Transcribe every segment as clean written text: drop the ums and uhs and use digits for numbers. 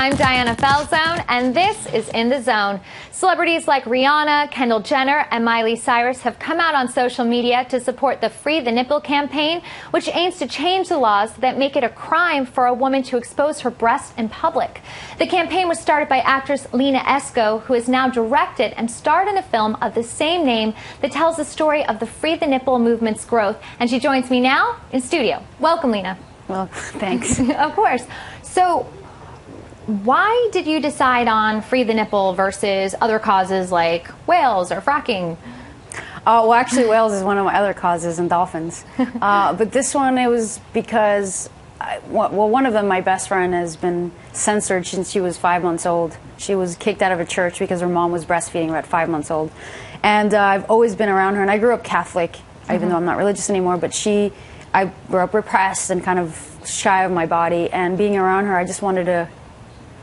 I'm Diana Falzone, and this is In the Zone. Celebrities like Rihanna, Kendall Jenner, and Miley Cyrus have come out on social media to support the Free the Nipple campaign, which aims to change the laws that make it a crime for a woman to expose her breasts in public. The campaign was started by actress Lina Esco, who has now directed and starred in a film of the same name that tells the story of the Free the Nipple movement's growth. And she joins me now in studio. Welcome, Lina. Well, thanks. Of course. So, why did you decide on Free the Nipple versus other causes like whales or fracking? Well, actually, whales is one of my other causes, and dolphins. But this one, it was because, one of them, my best friend, has been censored since she was 5 months old. She was kicked out of a church because her mom was breastfeeding her at 5 months old. And I've always been around her, and I grew up Catholic, even though I'm not religious anymore, but I grew up repressed and kind of shy of my body, and being around her, I just wanted to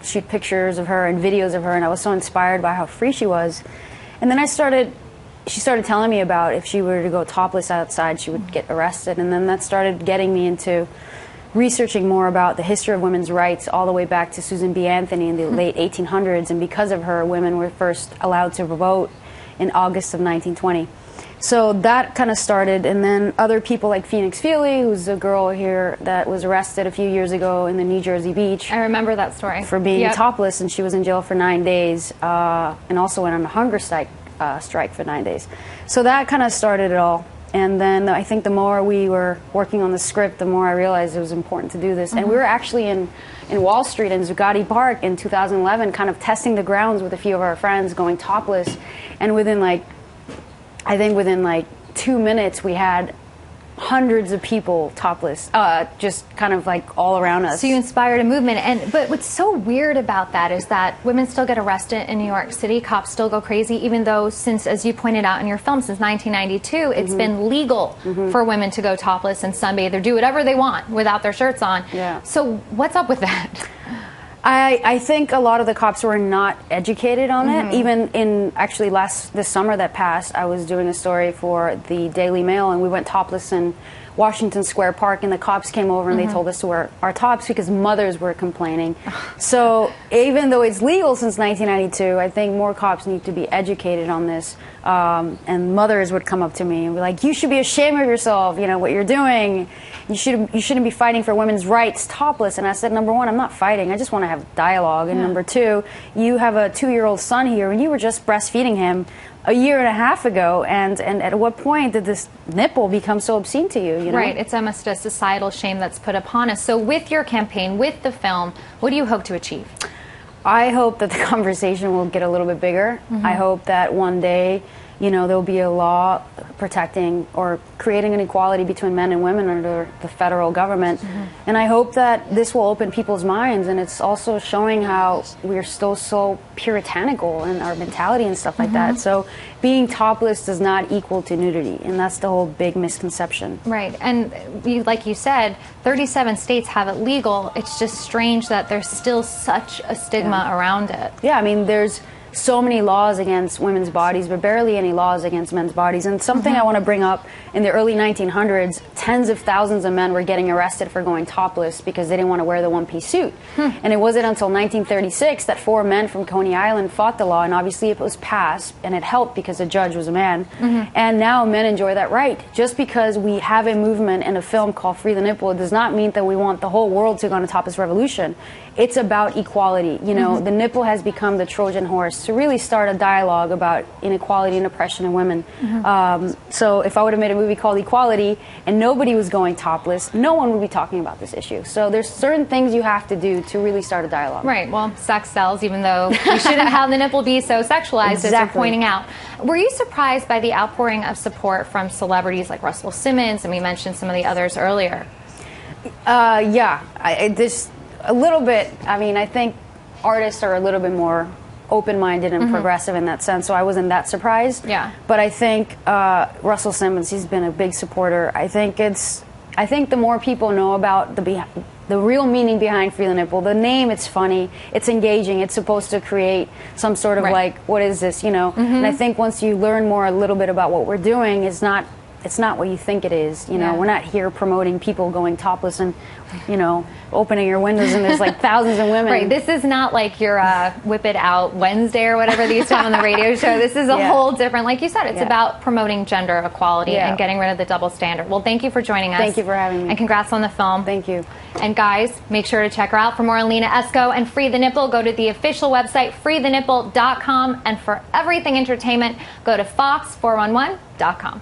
shoot pictures of her and videos of her, and I was so inspired by how free she was. And then she started telling me about if she were to go topless outside, she would get arrested, and then that started getting me into researching more about the history of women's rights all the way back to Susan B. Anthony in the late 1800s, and because of her, women were first allowed to vote in August of 1920. So that kind of started, and then other people like Phoenix Feely, who's a girl here that was arrested a few years ago in the New Jersey beach. I remember that story. For being topless, and she was in jail for 9 days, and also went on a hunger strike for 9 days. So that kind of started it all. And then I think the more we were working on the script, the more I realized it was important to do this. And we were actually in Wall Street in Zuccotti Park in 2011, kind of testing the grounds with a few of our friends, going topless, and within 2 minutes, we had hundreds of people topless, just kind of like all around us. So you inspired a movement. But what's so weird about that is that women still get arrested in New York City. Cops still go crazy, even though since, as you pointed out in your film, since 1992, it's been legal for women to go topless and sunbathe or do whatever they want without their shirts on. Yeah. So what's up with that? I think a lot of the cops were not educated on it. Even in actually this summer that passed, I was doing a story for the Daily Mail, and we went topless in Washington Square Park, and the cops came over and they told us to wear our tops because mothers were complaining. So even though it's legal since 1992, I think more cops need to be educated on this. And mothers would come up to me and be like, "You should be ashamed of yourself, you know, what you're doing. You shouldn't be fighting for women's rights topless." And I said, number one, I'm not fighting. I just want to have dialogue. And number two, you have a 2-year-old son here, and you were just breastfeeding him a year and a half ago, and at what point did this nipple become so obscene to you, you know? Right, it's almost a societal shame that's put upon us. So with your campaign, with the film, what do you hope to achieve? I hope that the conversation will get a little bit bigger. I hope that one day, you know, there'll be a law protecting or creating an equality between men and women under the federal government. And I hope that this will open people's minds, and it's also showing how we're still so puritanical in our mentality and stuff like that. So being topless does not equal to nudity, and that's the whole big misconception. Right, and like you said, 37 states have it legal. It's just strange that there's still such a stigma around it. Yeah, I mean, there's so many laws against women's bodies, but barely any laws against men's bodies. And something I want to bring up, in the early 1900s, tens of thousands of men were getting arrested for going topless because they didn't want to wear the one-piece suit. And it wasn't until 1936 that 4 men from Coney Island fought the law, and obviously it was passed, and it helped because the judge was a man. And now men enjoy that right. Just because we have a movement in a film called Free the Nipple, it does not mean that we want the whole world to go on a topless revolution. It's about equality. You know, the nipple has become the Trojan horse to really start a dialogue about inequality and oppression in women. So if I would have made a movie called Equality and nobody was going topless, no one would be talking about this issue. So there's certain things you have to do to really start a dialogue. Right. Well, sex sells, even though we shouldn't have the nipple be so sexualized, as you're pointing out. Were you surprised by the outpouring of support from celebrities like Russell Simmons, and we mentioned some of the others earlier? Yeah. This a little bit. I mean, I think artists are a little bit more open-minded and progressive in that sense, so I wasn't that surprised. Yeah. But I think Russell Simmons, he's been a big supporter. I think the more people know about the real meaning behind Free the Nipple, the name, it's funny, it's engaging, it's supposed to create some sort of like, what is this, you know? And I think once you learn more a little bit about what we're doing, it's not it's not what you think it is. You know, we're not here promoting people going topless and, you know, opening your windows and there's like thousands of women. Right. This is not like your Whip It Out Wednesday or whatever they used to have on the radio show. This is a whole different, like you said, it's about promoting gender equality and getting rid of the double standard. Well, thank you for joining us. Thank you for having me. And congrats on the film. Thank you. And guys, make sure to check her out. For more on Lina Esco and Free the Nipple, go to the official website, freethenipple.com. And for everything entertainment, go to fox411.com.